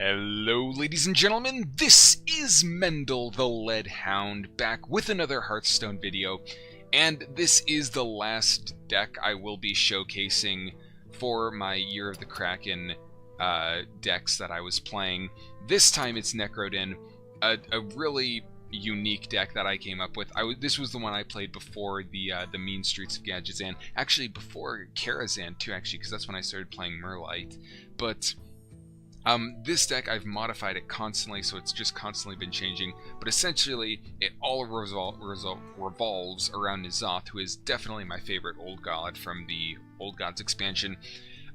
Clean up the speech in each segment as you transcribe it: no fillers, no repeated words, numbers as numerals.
Hello ladies and gentlemen, this is Mendel the Lead Hound back with another Hearthstone video, and this is the last deck I will be showcasing for my Year of the Kraken decks that I was playing. This time it's Necrodin, a really unique deck that I came up with. This was the one I played before the Mean Streets of Gadgetzan, actually before Karazhan too, actually, because that's when I started playing Merlite. But this deck, I've modified it constantly, so it's just constantly been changing, but essentially it all revolves around N'Zoth, who is definitely my favorite old god from the Old Gods expansion.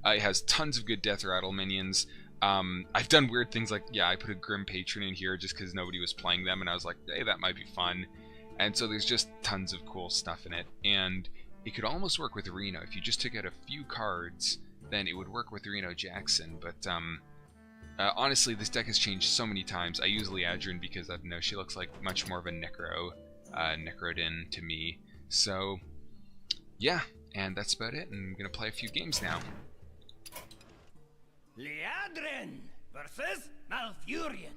It has tons of good Death Rattle minions. I've done weird things like, I put a Grim Patron in here just because nobody was playing them, and I was like, hey, that might be fun. And so there's just tons of cool stuff in it, and it could almost work with Reno. If you just took out a few cards, then it would work with Reno Jackson, but honestly, this deck has changed so many times. I use Liadrin because I know she looks like much more of a Necrodin to me. So, yeah, and that's about it. And I'm gonna play a few games now. Liadrin versus Malfurion.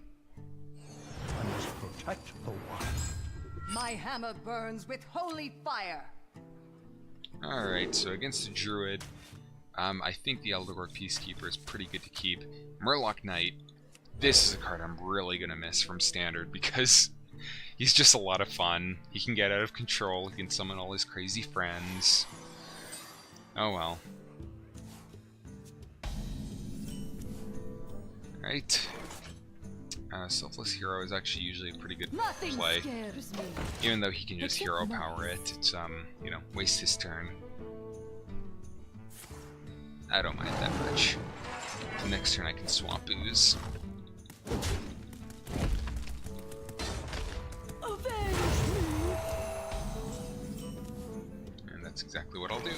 I must protect the one. My hammer burns with holy fire. Alright, so against the Druid, I think the Elderwork Peacekeeper is pretty good to keep. Murloc Knight, this is a card I'm really going to miss from Standard because he's just a lot of fun. He can get out of control, he can summon all his crazy friends. Oh well. Alright. Selfless Hero is actually usually a pretty good play. Scares me. Even though he can just hero power it, it's, you know, waste his turn. I don't mind that much. The next turn I can swamp Ooze. And that's exactly what I'll do.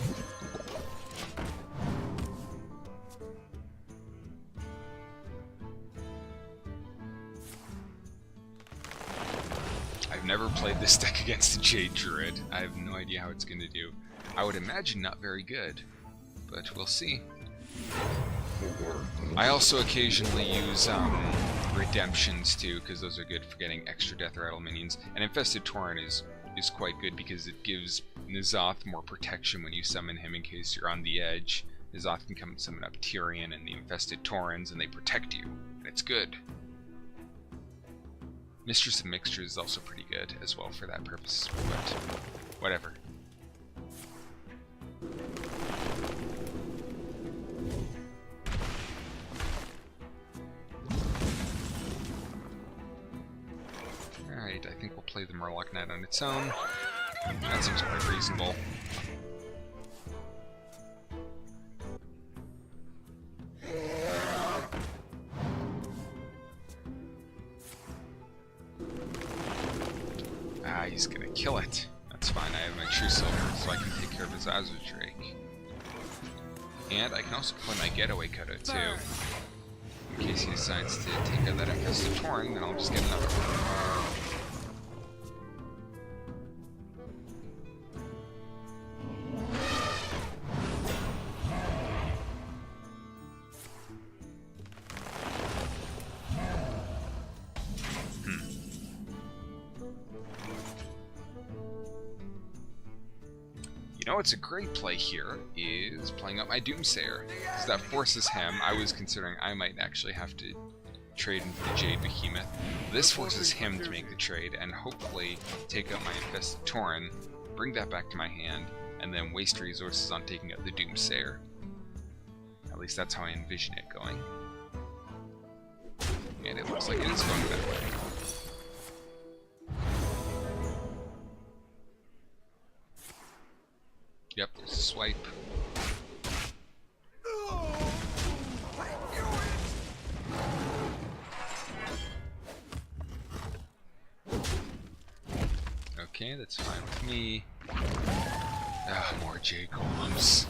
I've never played this deck against a Jade Druid. I have no idea how it's going to do. I would imagine not very good, but we'll see. I also occasionally use Redemptions too, because those are good for getting extra Death Rattle minions. And Infested Tauren is quite good because it gives N'Zoth more protection when you summon him in case you're on the edge. N'Zoth can come and summon up Tyrion and the Infested Taurens, and they protect you, and it's good. Mistress of Mixtures is also pretty good as well for that purpose, but whatever. Alright, I think we'll play the Murloc Knight on its own. That seems quite reasonable. He's gonna kill it. That's fine, I have my True Silver, so I can take care of his Azure Drake. And I can also play my Getaway Cutout too. In case he decides to take out that Infested Tauren, then I'll just get another one. You know what's a great play here is playing up my Doomsayer, because that forces him. I was considering I might actually have to trade into the Jade Behemoth. This forces him to make the trade and hopefully take out my Infested Tauren, bring that back to my hand, and then waste resources on taking out the Doomsayer. At least that's how I envision it going. And it looks like it is going that way. Yep, there's a swipe. Okay, that's fine with me. More Jade Golems.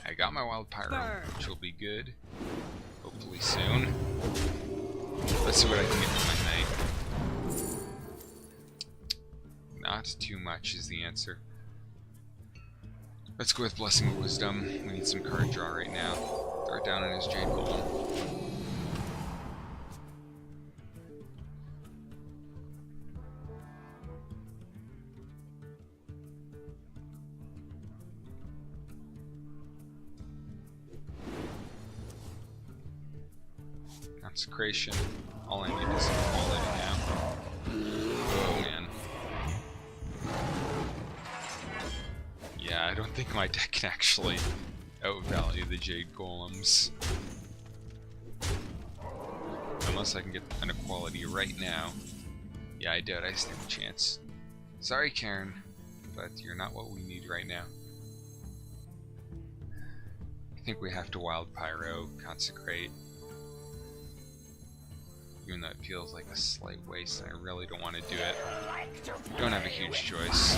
I got my Wild Pyro, which will be good. Hopefully soon. Let's see what I can get with my Knight. Not too much is the answer. Let's go with Blessing of Wisdom. We need some card draw right now. Throw it down in his Jade Golem. Consecration. All I need is a quality now. Oh man. Yeah, I don't think my deck can actually outvalue the Jade Golems. Unless I can get an equality right now. Yeah, I doubt I stand a chance. Sorry, Karen, but you're not what we need right now. I think we have to Wild Pyro, Consecrate. Even though it feels like a slight waste and I really don't want to do it. We don't have a huge choice.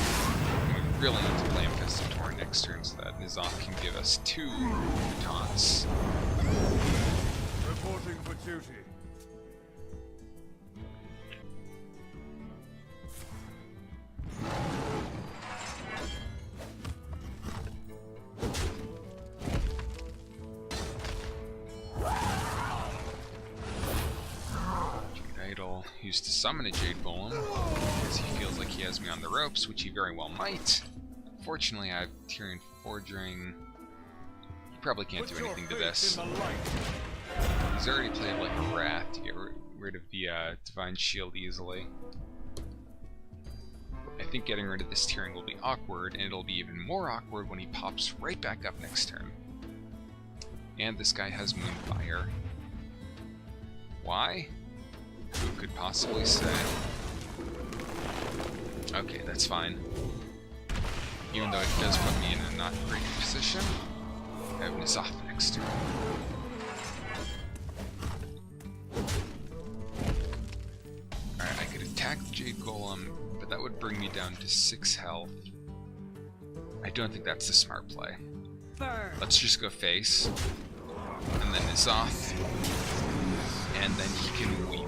We really need to play Infested Tor next turn so that N'Zoth can give us 2 taunts. Reporting for duty. Used to summon a Jade Golem, because he feels like he has me on the ropes, which he very well might. Fortunately, I have Tyrian Forging. He probably can't do anything to this. He's already played like a Wrath to get rid of the Divine Shield easily. I think getting rid of this Tyrian will be awkward, and it'll be even more awkward when he pops right back up next turn. And this guy has Moonfire. Why? Who could possibly say? Okay, that's fine. Even though it does put me in a not great position, I have N'Zoth next turn. Alright, I could attack the Jade Golem, but that would bring me down to 6 health. I don't think that's the smart play. Burn. Let's just go face, and then N'Zoth, and then he can weep.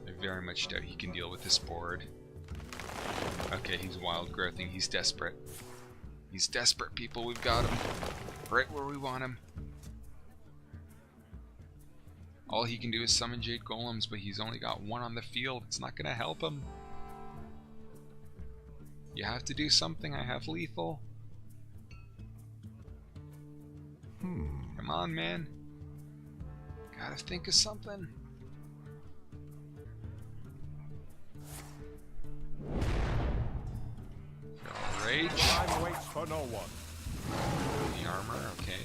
I very much doubt he can deal with this board. Okay, he's wild growthing, he's desperate. He's desperate, people, we've got him. Right where we want him. All he can do is summon Jade Golems, but he's only got 1 on the field. It's not gonna help him. You have to do something, I have lethal. Come on, man. Gotta think of something. Rage. Time waits for no one. The armor, okay.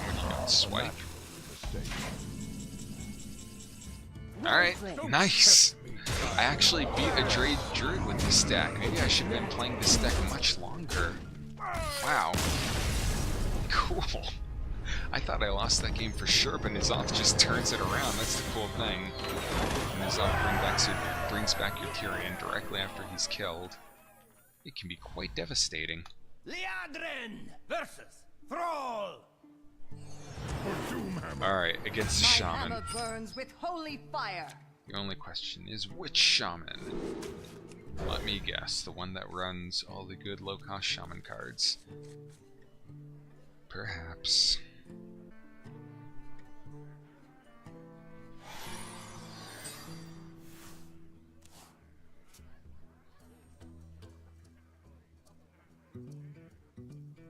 What do you got? Swipe. Alright, nice! I actually beat a Druid with this deck. Maybe I should have been playing this deck much longer. Wow. Cool. I thought I lost that game for sure, but N'Zoth just turns it around. That's the cool thing. N'Zoth brings back your Tyrian directly after he's killed. It can be quite devastating. Liadrin versus Thrall. Alright, against the My Shaman. hammer burns with holy fire. The only question is which Shaman? Let me guess, the one that runs all the good low-cost Shaman cards. Perhaps.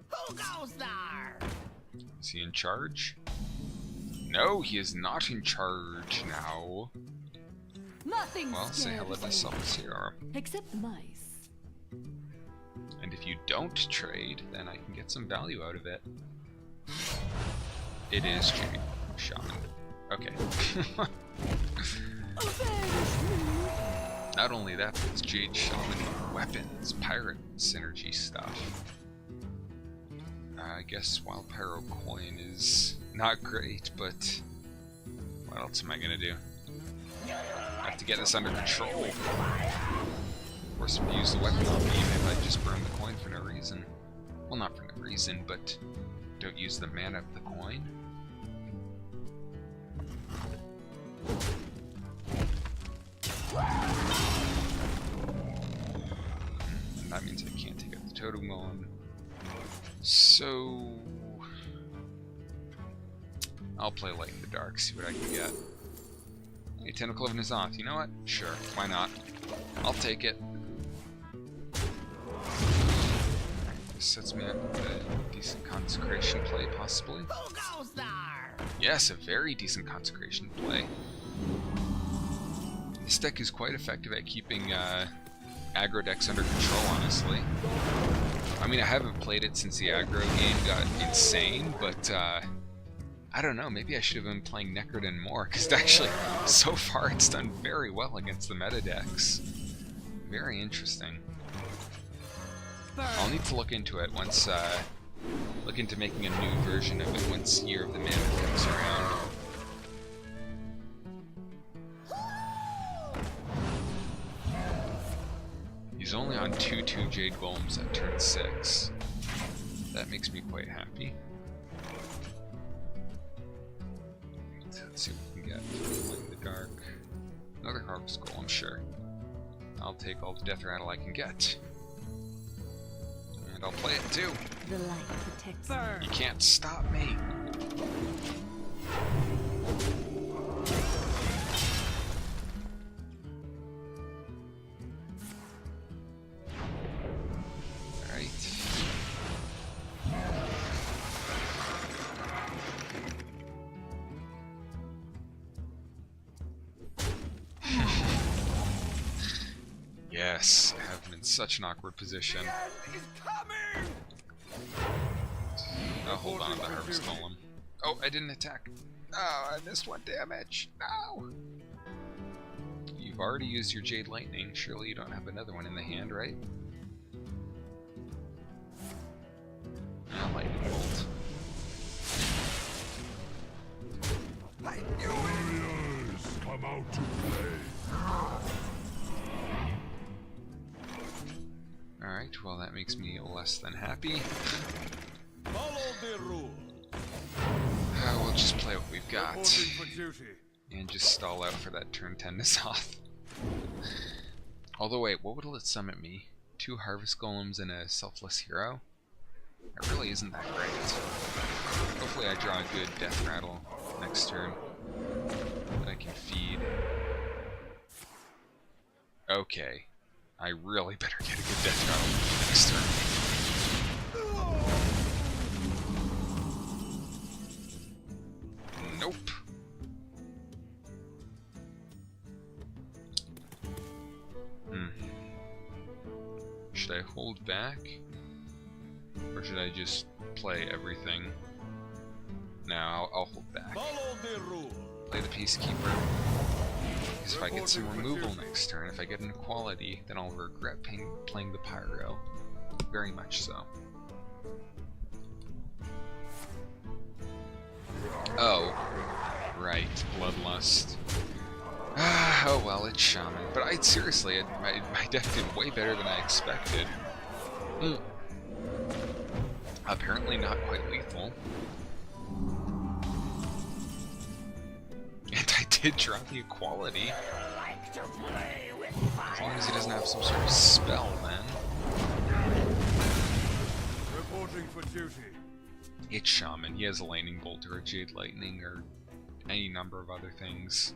Who goes there? Is he in charge? No, he is not in charge now. Nothing Well, say hello to me. Solitaire. Except the mice. And if you don't trade, then I can get some value out of it. It is Jade Shaman. Okay. Not only that, but it's Jade Shaman weapons, pirate synergy stuff. I guess Wild Pyro coin is not great, but what else am I gonna do? I have to get this under control. Force him to use the weapon on me, even if I just burn the coin for no reason. Well, not for no reason, but don't use the mana of the coin. And that means I can't take out the totem golem. So I'll play Light in the Dark, see what I can get. A Tentacle of N'Zoth, you know what? Sure, why not? I'll take it. This sets me up with a decent consecration play, possibly. Who goes there? Yes, a very decent consecration play. This deck is quite effective at keeping aggro decks under control, honestly. I mean, I haven't played it since the aggro game got insane, but I don't know, maybe I should have been playing Necrodin more, because actually, so far it's done very well against the meta decks. Very interesting. I'll need to look into it once, look into making a new version of it once Year of the Mammoth comes around. He's only on 2/2 Jade Golems at turn 6. That makes me quite happy. Let's see what we can get. Light in the Dark. Another Harvest Golem, sure. I'll take all the Death Rattle I can get. And I'll play it too. The light protects me. You can't stop me. Yes, I have been in such an awkward position. Oh, hold on to the Harvest Golem. Oh, I didn't attack. Oh, I missed 1 damage. No! You've already used your Jade Lightning. Surely you don't have another one in the hand, right? Lightning Bolt. Warriors, come out to play. Alright, well that makes me less than happy. Follow the rule. We'll just play what we've got. Reporting for duty. And just stall out for that turn 10 N'Zoth. Although wait, what would it summon me? 2 Harvest Golems and a Selfless Hero? It really isn't that great. Hopefully I draw a good Death Rattle next turn that I can feed. Okay. I really better get a good Death Rattle next turn. Nope. Should I hold back? Or should I just play everything? No, I'll hold back. Follow the rule. Play the Peacekeeper. Because if I get some removal next turn, if I get an equality, then I'll regret playing the Pyro. Very much so. Oh, right, Bloodlust. Oh well, it's Shaman. But seriously, my deck did way better than I expected. Apparently not quite lethal. And I did draw the equality. As long as he doesn't have some sort of spell, then. Reporting for duty. It's Shaman. He has a Lightning Bolt or a Jade Lightning or any number of other things.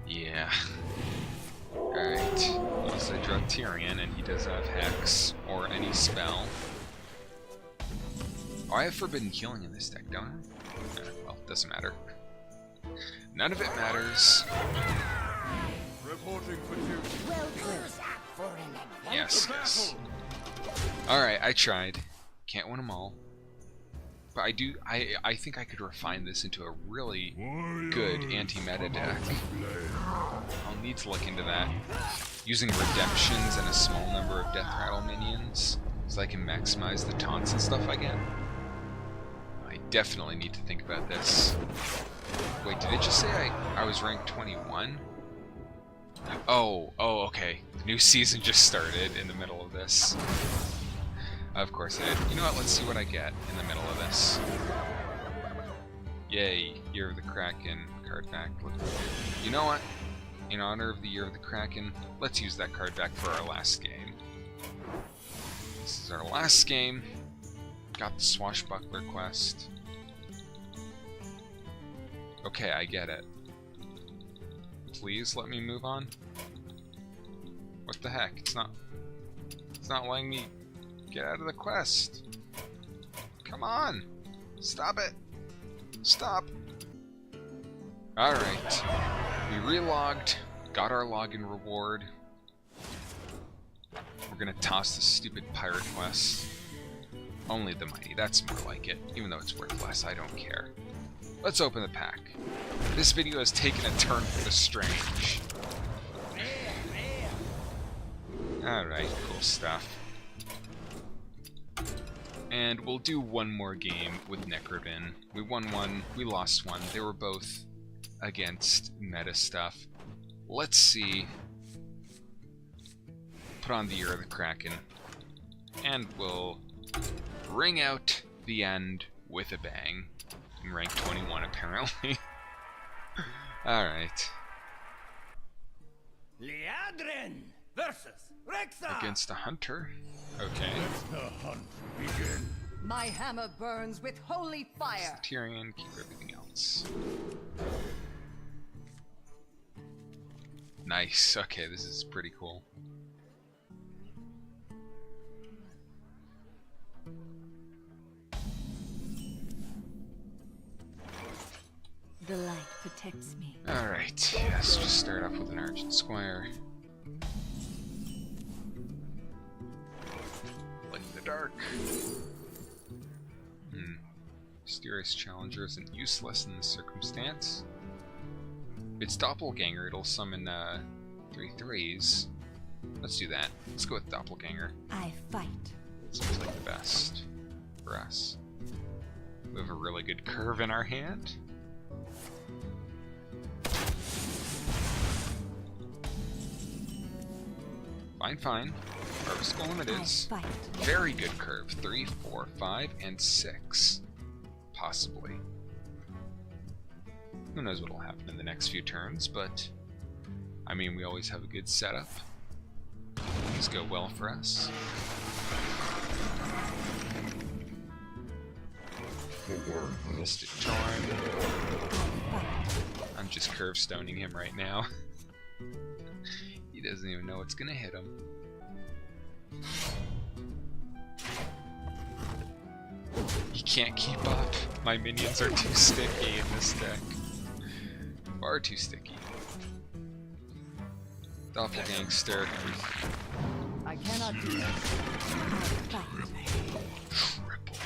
Yeah. Alright. Unless I draw Tyrion and he does have Hex or any spell. Oh, I have Forbidden Healing in this deck, don't I? Well, it doesn't matter. None of it matters. Reporting for duty. Yes, yes. Alright, I tried. Can't win them all. But I think I could refine this into a really good anti-meta deck. I'll need to look into that. Using redemptions and a small number of Death Rattle minions, so I can maximize the taunts and stuff I get. I definitely need to think about this. Wait, did it just say I was ranked 21? Oh, okay. New season just started in the middle of this. Of course it did. You know what? Let's see what I get in the middle of this. Yay, Year of the Kraken card back. You know what? In honor of the Year of the Kraken, let's use that card back for our last game. This is our last game. Got the Swashbuckler quest. Okay, I get it. Please let me move on. What the heck? It's not letting me get out of the quest. Come on! Stop it! Stop! Alright. We relogged, got our login reward. We're gonna toss the stupid pirate quest. Only the mighty, that's more like it. Even though it's worth less, I don't care. Let's open the pack. This video has taken a turn for the strange. Alright, cool stuff. And we'll do one more game with Necrodin. We won one, we lost one. They were both against meta stuff. Let's see. Put on the Year of the Kraken. And we'll ring out the end with a bang. In rank 21 apparently. Alright. Liadrin versus Rexa. Against a hunter. Okay. The hunt begin. My hammer burns with holy fire. Tyrion, keep everything else. Nice. Okay, this is pretty cool. The light protects me. Alright, let's just start off with an Argent Squire. Light in the dark. Mysterious Challenger isn't useless in this circumstance. If it's Doppelganger, it'll summon 3 3s. Let's do that. Let's go with Doppelganger. I fight. Seems like the best for us. We have a really good curve in our hand. Fine. Harvest Golem it is. I fight. Very good curve. 3, 4, 5, and 6. Possibly. Who knows what will happen in the next few turns, but I mean, we always have a good setup. Things go well for us. Mystic Charm. I'm just curve stoning him right now. He doesn't even know what's gonna hit him. He can't keep up. My minions are too sticky in this deck. Far too sticky. Doppelgangster. I cannot do this. I fight. Triple.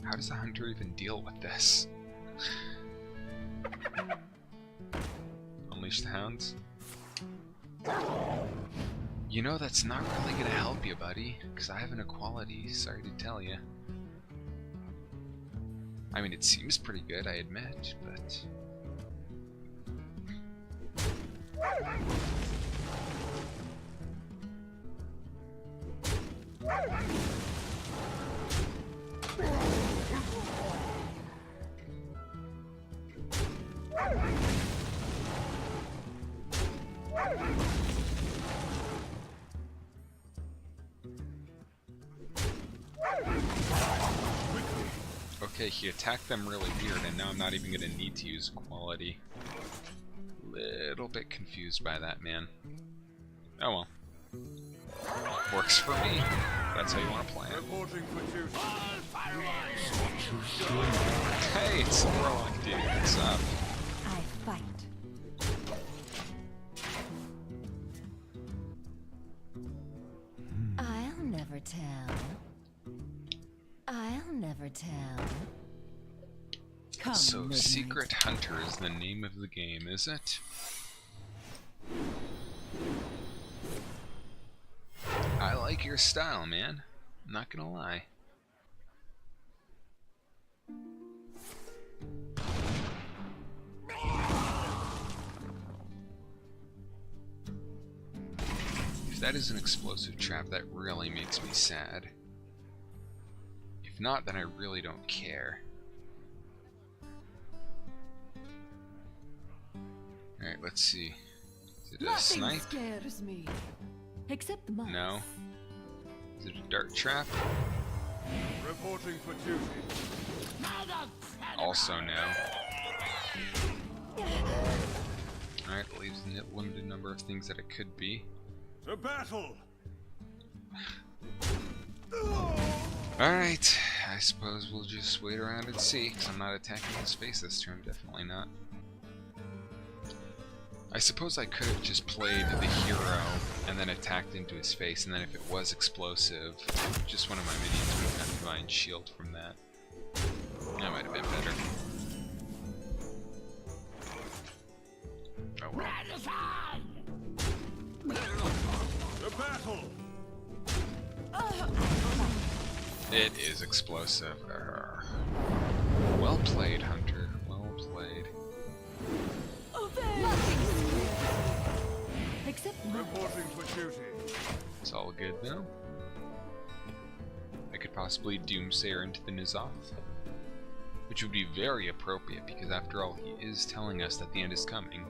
How does the hunter even deal with this? Unleash the hounds. You know, that's not really gonna help you, buddy, because I have an equality, sorry to tell you. I mean, it seems pretty good, I admit, but... Okay, he attacked them really weird, and now I'm not even going to need to use equality. Little bit confused by that, man. Oh well. Works for me. That's how you want to play it. Reporting for duty. Hey, it's the Warlock dude. What's up? I fight. I'll never tell. I'll never tell. Come, So, midnight. Secret Hunter is the name of the game, is it? I like your style, man. I'm not gonna lie. that is an explosive trap, that really makes me sad. If not, then I really don't care. Alright, let's see. Is it a snipe? scares me. Except mice. No. Is it a dart trap? Reporting for duty. Also no. Alright, leaves a limited number of things that it could be. To battle! Alright, I suppose we'll just wait around and see, because I'm not attacking his face this turn, definitely not. I suppose I could have just played the hero and then attacked into his face, and then if it was explosive, just one of my minions would have gotten Divine Shield from that. That might have been better. Oh well. To battle! It is explosive. Well played, Hunter. Well played. Except mice. Reporting for duty. It's all good though. I could possibly Doomsayer into the N'Zoth, which would be very appropriate because after all, he is telling us that the end is coming,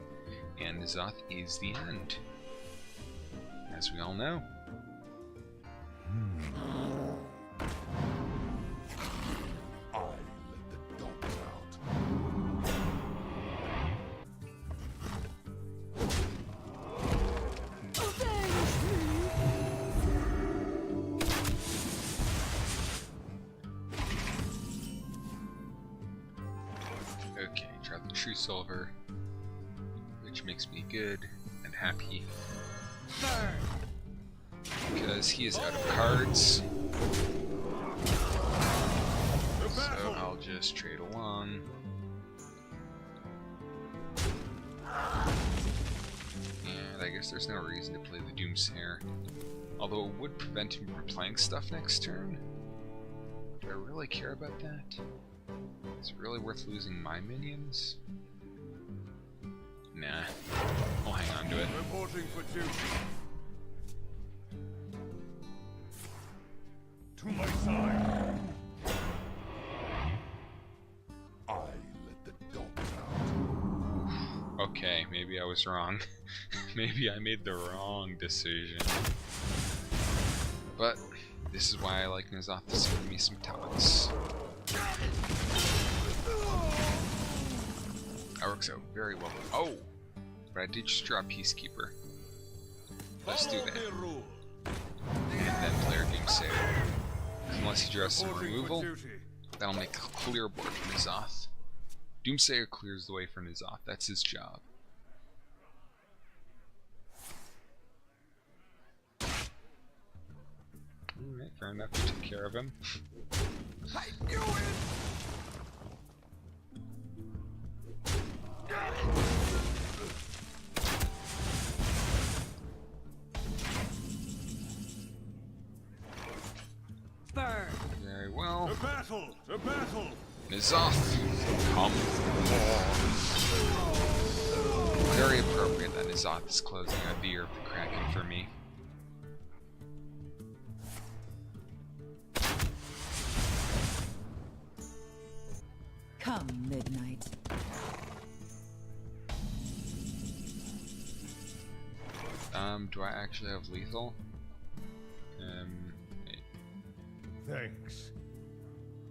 and N'Zoth is the end, as we all know. I let the dogs out. Okay, try the True Silver, which makes me good and happy. Because he is out of cards. So I'll just trade along. And I guess there's no reason to play the Doomsayer. Although it would prevent him from playing stuff next turn. Do I really care about that? Is it really worth losing my minions? Nah. I'll hang on to it. Reporting for duty. To my side. I let the dogs out. Okay, maybe I was wrong. Maybe I made the wrong decision. But this is why I like N'Zoth to send me some talents. That works out very well. Oh! But I did just draw Peacekeeper. Let's do that. And then play our Doomsayer. Unless he draws some removal, that'll make a clear board for N'Zoth. Doomsayer clears the way for N'Zoth. That's his job. Alright, fair enough. You took care of him. I knew it! Burn. Very well. To battle! To battle! N'Zoth, come on. Very appropriate that N'Zoth is closing out the Year of the Kraken for me. Come, midnight. Do I actually have lethal? Thanks.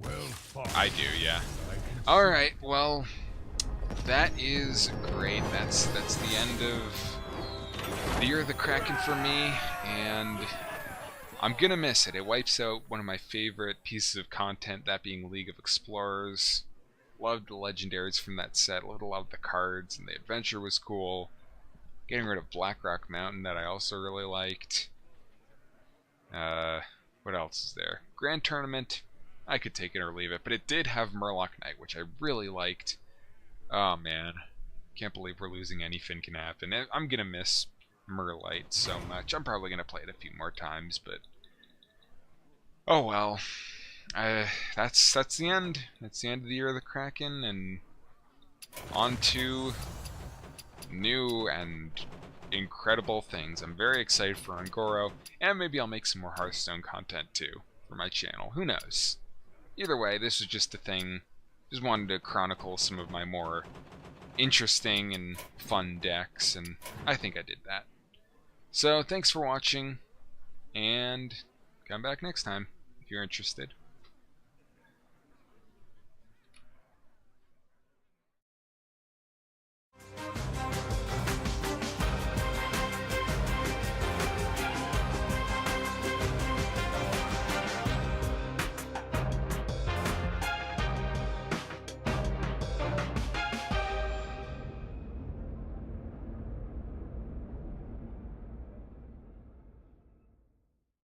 Well fought. I do, yeah. I can Alright, well, that is great. That's the end of the Year of the Kraken for me, and I'm gonna miss it. It wipes out one of my favorite pieces of content, that being League of Explorers. Loved the legendaries from that set, loved a lot of the cards, and the adventure was cool. Getting rid of Blackrock Mountain, that I also really liked. What else is there? Grand Tournament, I could take it or leave it, but it did have Murloc Knight, which I really liked. Oh man, can't believe we're losing anything can happen. I'm gonna miss Merlite so much. I'm probably gonna play it a few more times, but oh well. That's the end. That's the end of the Year of the Kraken, and on to new and incredible things. I'm very excited for Ungoro, and maybe I'll make some more Hearthstone content too for my channel. Who knows? Either way, this was just a thing. Just wanted to chronicle some of my more interesting and fun decks, and I think I did that. So thanks for watching, and come back next time if you're interested.